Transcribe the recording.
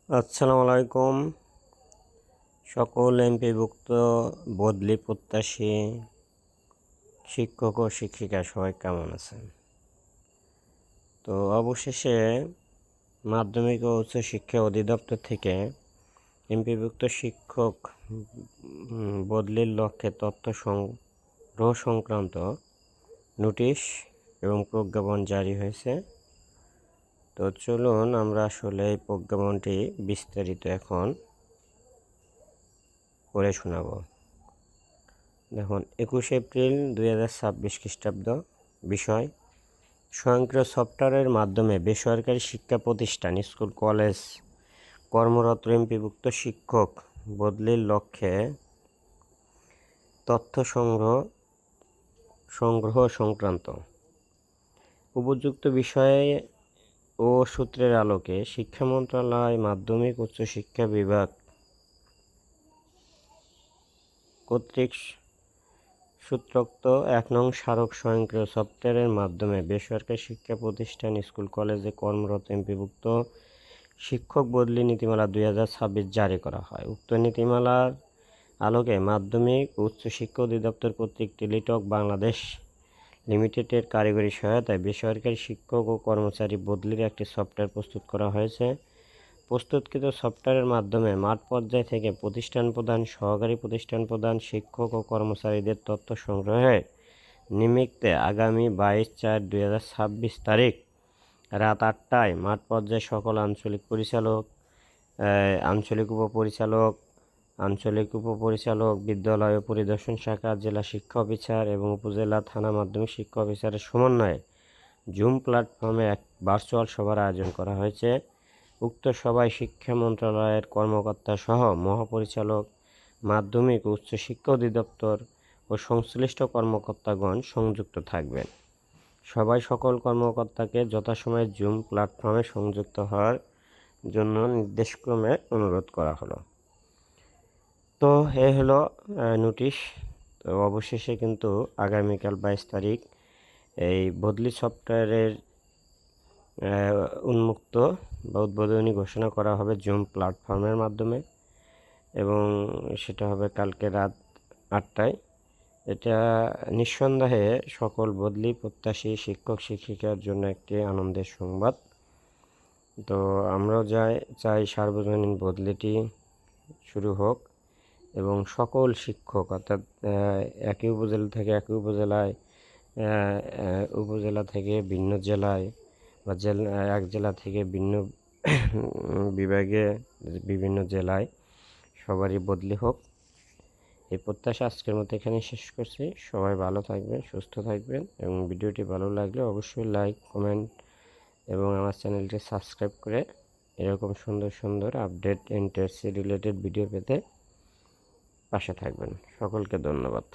আসসালামু আলাইকুম। সকল এমপিভুক্ত বদলি প্রত্যাশী শিক্ষক ও শিক্ষিকা সবাই কেমন আছেন? তো অবশেষে মাধ্যমিক ও উচ্চ শিক্ষা অধিদপ্তর থেকে এমপিভুক্ত শিক্ষক বদলির লক্ষ্যে তথ্য সংগ্রহ সংক্রান্ত নোটিশ এবং প্রজ্ঞাপন জারি হয়েছে। তো চলুন আমরা আসলে এই প্রজ্ঞাপনটি বিস্তারিত এখন পড়ে শোনাব। দেখুন, 21 এপ্রিল 2026 খ্রিস্টাব্দ। বিষয়: স্বয়ংক্রিয় সফটওয়্যারের মাধ্যমে বেসরকারি শিক্ষা প্রতিষ্ঠান, স্কুল, কলেজ কর্মরত এমপিভুক্ত শিক্ষক বদলির লক্ষ্যে তথ্য সংগ্রহ সংক্রান্ত উপযুক্ত বিষয়ে ও সূত্রের আলোকে শিক্ষা মন্ত্রণালয় মাধ্যমিক উচ্চ শিক্ষা বিভাগ কর্তৃক সূত্রোক্ত 1 নং স্মারক স্বয়ংক্রিয় সফটওয়্যারের মাধ্যমে বেসরকারি শিক্ষা প্রতিষ্ঠান, স্কুল, কলেজে কর্মরত এমপিভুক্ত শিক্ষক বদলি নীতিমালা 2026 জারি করা হয়। উক্ত নীতিমালার আলোকে মাধ্যমিক ও উচ্চ শিক্ষা অধিদপ্তর কর্তৃক টেলিটক বাংলাদেশ লিমিটেডের কারিগরি সহায়তায় বেসরকারি শিক্ষক ও কর্মচারী বদলির একটি সফটওয়্যার প্রস্তুত করা হয়েছে। প্রস্তুতকৃত সফটওয়্যারের মাধ্যমে মাঠ পর্যায় থেকে প্রতিষ্ঠান প্রধান, সহকারী প্রতিষ্ঠান প্রধান, শিক্ষক ও কর্মচারীদের তথ্য সংগ্রহের নিমিত্তে আগামী 22/4/2026 তারিখ রাত 8টায় মাঠ পর্যায়ে সকল আঞ্চলিক পরিচালক, আঞ্চলিক উপপরিচালক, আঞ্চলিক উপপরিচালক, বিদ্যালয় ও পরিদর্শন শাখা, জেলা শিক্ষা অফিসার এবং উপজেলা থানা মাধ্যমিক শিক্ষা অফিসারের সমন্বয়ে জুম প্ল্যাটফর্মে এক ভার্চুয়াল সভার আয়োজন করা হয়েছে। উক্ত সভায় শিক্ষা মন্ত্রণালয়ের কর্মকর্তা সহ মহাপরিচালক, মাধ্যমিক ও উচ্চ শিক্ষা অধিদপ্তর ও সংশ্লিষ্ট কর্মকর্তাগণ সংযুক্ত থাকবেন। সবাই সকল কর্মকর্তাকে যথাসময়ে জুম প্ল্যাটফর্মে সংযুক্ত হওয়ার জন্য নির্দেশক্রমে অনুরোধ করা হলো। তো এ হলো নোটিশ। তো অবশেষে কিন্তু আগামীকাল 22 তারিখ এই বদলি সফটওয়্যারের উন্মুক্ত বা উদ্বোধনী ঘোষণা করা হবে জুম প্ল্যাটফর্মের মাধ্যমে, এবং সেটা হবে কালকে রাত 8টায়। এটা নিঃসন্দেহে সকল বদলি প্রত্যাশী শিক্ষক শিক্ষিকার জন্য একটি আনন্দের সংবাদ। তো আমরাও চাই সার্বজনীন বদলিটি শুরু হোক এবং সকল শিক্ষক, অর্থাৎ একই উপজেলা থেকে একই উপজেলা থেকে ভিন্ন জেলায় বা এক জেলা থেকে ভিন্ন বিভাগে বিভিন্ন জেলায় সবারই বদলি হোক, এই প্রত্যাশা আজকের মতো এখানে শেষ করছি। সবাই ভালো থাকবেন, সুস্থ থাকবেন, এবং ভিডিওটি ভালো লাগলে অবশ্যই লাইক, কমেন্ট এবং আমার চ্যানেলটি সাবস্ক্রাইব করে এরকম সুন্দর সুন্দর আপডেট এনটিআরসি রিলেটেড ভিডিও পেতে পাশে থাকবেন। সকলকে ধন্যবাদ।